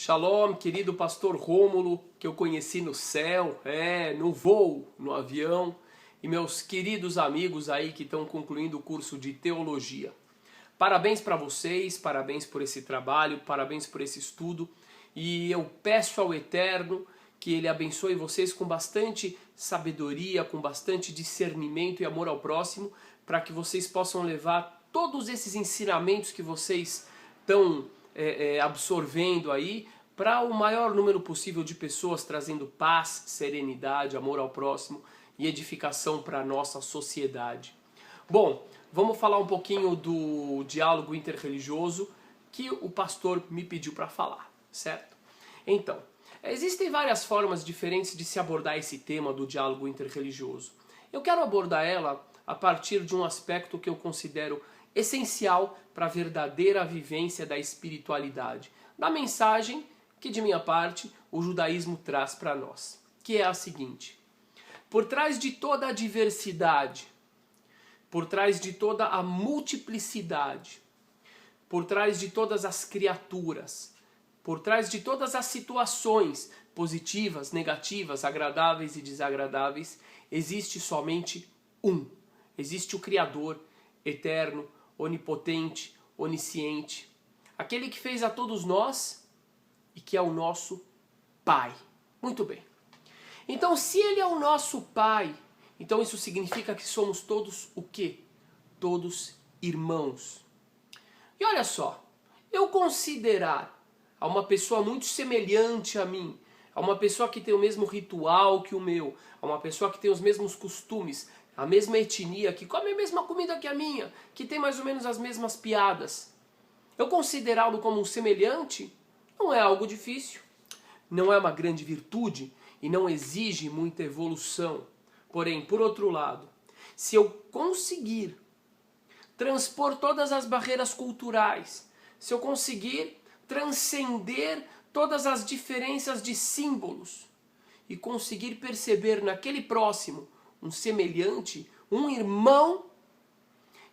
Shalom, querido pastor Rômulo, que eu conheci no céu, no voo, no avião, e meus queridos amigos aí que estão concluindo o curso de teologia. Parabéns para vocês, parabéns por esse trabalho, parabéns por esse estudo, e eu peço ao Eterno que Ele abençoe vocês com bastante sabedoria, com bastante discernimento e amor ao próximo, para que vocês possam levar todos esses ensinamentos que vocês estão absorvendo aí para o maior número possível de pessoas, trazendo paz, serenidade, amor ao próximo e edificação para a nossa sociedade. Bom, vamos falar um pouquinho do diálogo interreligioso que o pastor me pediu para falar, certo? Então, existem várias formas diferentes de se abordar esse tema do diálogo interreligioso. Eu quero abordar ela a partir de um aspecto que eu considero essencial para a verdadeira vivência da espiritualidade, da mensagem que, de minha parte, o judaísmo traz para nós, que é a seguinte: por trás de toda a diversidade, por trás de toda a multiplicidade, por trás de todas as criaturas, por trás de todas as situações positivas, negativas, agradáveis e desagradáveis, existe somente um. Existe o Criador, eterno, onipotente, onisciente, aquele que fez a todos nós e que é o nosso Pai. Muito bem. Então, se Ele é o nosso Pai, então isso significa que somos todos o quê? Todos irmãos. E olha só, eu considerar a uma pessoa muito semelhante a mim, a uma pessoa que tem o mesmo ritual que o meu, a uma pessoa que tem os mesmos costumes, a mesma etnia, que come a mesma comida que a minha, que tem mais ou menos as mesmas piadas, eu considerá-lo como um semelhante não é algo difícil, não é uma grande virtude e não exige muita evolução. Porém, por outro lado, se eu conseguir transpor todas as barreiras culturais, se eu conseguir transcender todas as diferenças de símbolos e conseguir perceber naquele próximo um semelhante, um irmão,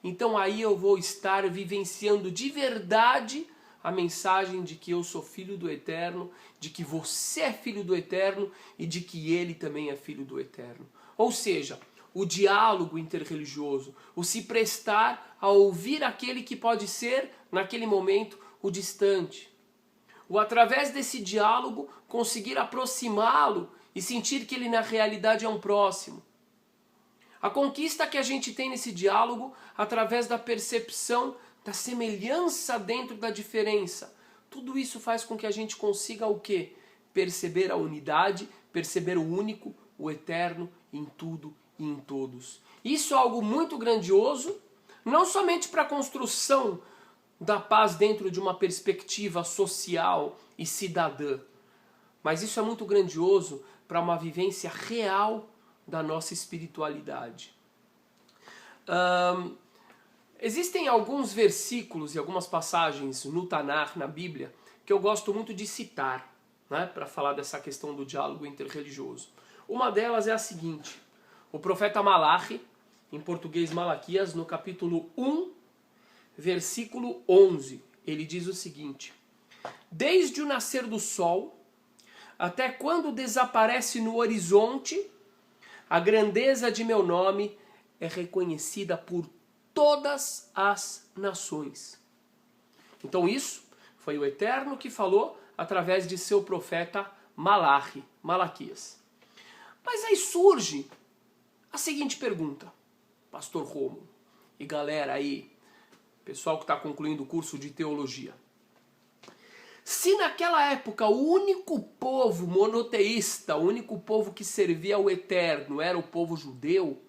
então aí eu vou estar vivenciando de verdade a mensagem de que eu sou filho do Eterno, de que você é filho do Eterno e de que ele também é filho do Eterno. Ou seja, o diálogo interreligioso, o se prestar a ouvir aquele que pode ser, naquele momento, o distante. O, através desse diálogo, conseguir aproximá-lo e sentir que ele na realidade é um próximo. A conquista que a gente tem nesse diálogo, através da percepção da semelhança dentro da diferença. Tudo isso faz com que a gente consiga o quê? Perceber a unidade, perceber o único, o eterno em tudo e em todos. Isso é algo muito grandioso, não somente para a construção da paz dentro de uma perspectiva social e cidadã, mas isso é muito grandioso para uma vivência real da nossa espiritualidade. Existem alguns versículos e algumas passagens no Tanar, na Bíblia, que eu gosto muito de citar, né, para falar dessa questão do diálogo interreligioso. Uma delas é a seguinte: o profeta Malachi, em português Malaquias, no capítulo 1, versículo 11, ele diz o seguinte: desde o nascer do sol até quando desaparece no horizonte, a grandeza de meu nome é reconhecida por todas as nações. Então isso foi o Eterno que falou através de seu profeta Malaquias. Mas aí surge a seguinte pergunta, pastor Rômulo e galera aí, pessoal que está concluindo o curso de teologia. Se naquela época o único povo monoteísta, o único povo que servia ao Eterno era o povo judeu,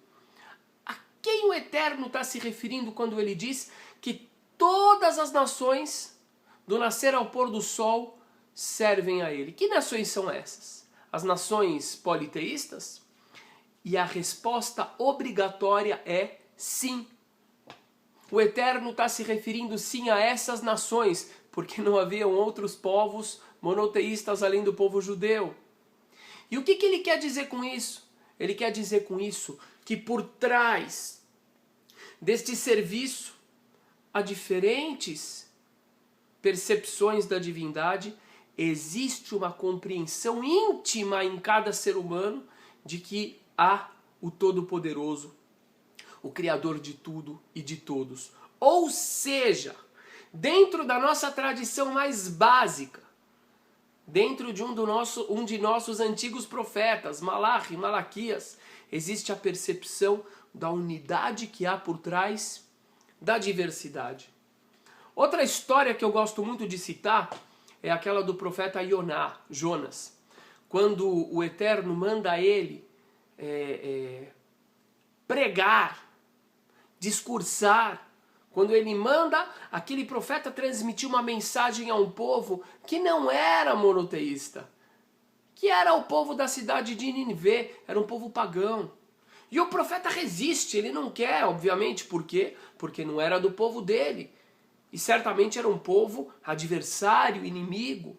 a quem o Eterno está se referindo quando ele diz que todas as nações, do nascer ao pôr do sol, servem a ele? Que nações são essas? As nações politeístas? E a resposta obrigatória é sim. O Eterno está se referindo sim a essas nações, porque não haviam outros povos monoteístas além do povo judeu. E o que ele quer dizer com isso? Ele quer dizer com isso que por trás deste serviço a diferentes percepções da divindade, existe uma compreensão íntima em cada ser humano de que há o Todo-Poderoso, o Criador de tudo e de todos. Ou seja, dentro da nossa tradição mais básica, dentro de um de nossos antigos profetas, Malachi, Malaquias, existe a percepção da unidade que há por trás da diversidade. Outra história que eu gosto muito de citar é aquela do profeta Jonas, quando o Eterno manda ele pregar, discursar, quando ele manda aquele profeta transmitir uma mensagem a um povo que não era monoteísta, que era o povo da cidade de Nínive, era um povo pagão. E o profeta resiste, ele não quer, obviamente, por quê? Porque não era do povo dele. E certamente era um povo adversário, inimigo.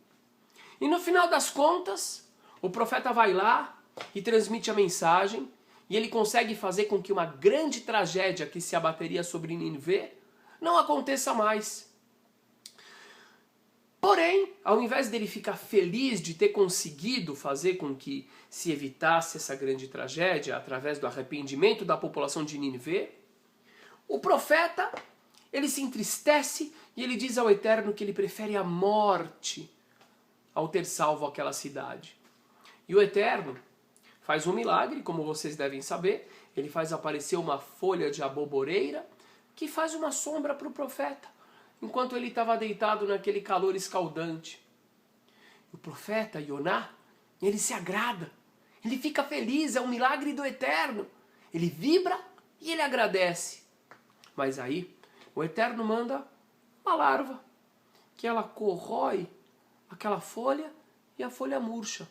E no final das contas, o profeta vai lá e transmite a mensagem, e ele consegue fazer com que uma grande tragédia que se abateria sobre Nínive não aconteça mais. Porém, ao invés dele ficar feliz de ter conseguido fazer com que se evitasse essa grande tragédia através do arrependimento da população de Nínive, o profeta, ele se entristece e ele diz ao Eterno que ele prefere a morte ao ter salvo aquela cidade. E o Eterno faz um milagre, como vocês devem saber, ele faz aparecer uma folha de aboboreira que faz uma sombra para o profeta, enquanto ele estava deitado naquele calor escaldante. O profeta Yoná, ele se agrada, ele fica feliz, é um milagre do Eterno. Ele vibra e ele agradece. Mas aí, o Eterno manda uma larva, que ela corrói aquela folha e a folha murcha.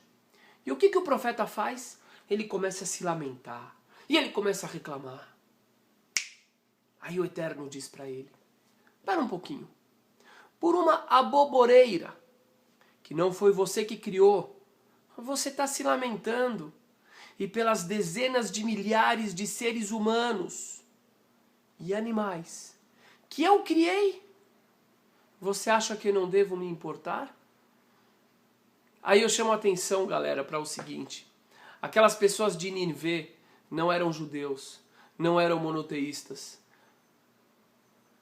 E o que o profeta faz? Ele começa a se lamentar e ele começa a reclamar. Aí o Eterno diz para ele: espera um pouquinho. Por uma aboboreira, que não foi você que criou, você está se lamentando. E pelas dezenas de milhares de seres humanos e animais que eu criei, você acha que eu não devo me importar? Aí eu chamo a atenção, galera, para o seguinte. Aquelas pessoas de Nínive não eram judeus, não eram monoteístas.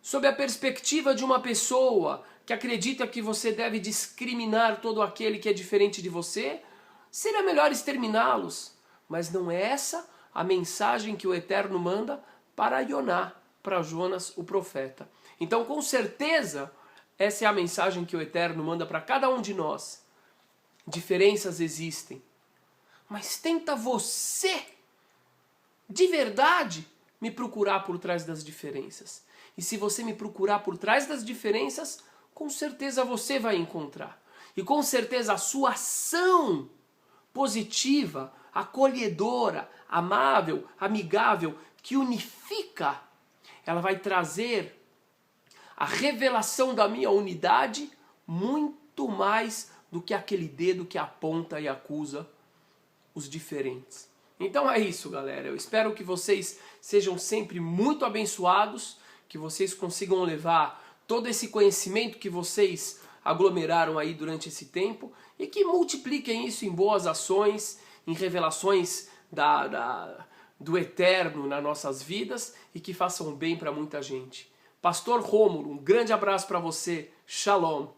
Sob a perspectiva de uma pessoa que acredita que você deve discriminar todo aquele que é diferente de você, seria melhor exterminá-los. Mas não é essa a mensagem que o Eterno manda para Yoná, para Jonas, o profeta. Então, com certeza, essa é a mensagem que o Eterno manda para cada um de nós. Diferenças existem, mas tenta você, de verdade, me procurar por trás das diferenças. E se você me procurar por trás das diferenças, com certeza você vai encontrar. E com certeza a sua ação positiva, acolhedora, amável, amigável, que unifica, ela vai trazer a revelação da minha unidade muito mais do que aquele dedo que aponta e acusa os diferentes. Então é isso, galera. Eu espero que vocês sejam sempre muito abençoados, que vocês consigam levar todo esse conhecimento que vocês aglomeraram aí durante esse tempo e que multipliquem isso em boas ações, em revelações do Eterno nas nossas vidas e que façam bem para muita gente. Pastor Rômulo, um grande abraço para você. Shalom.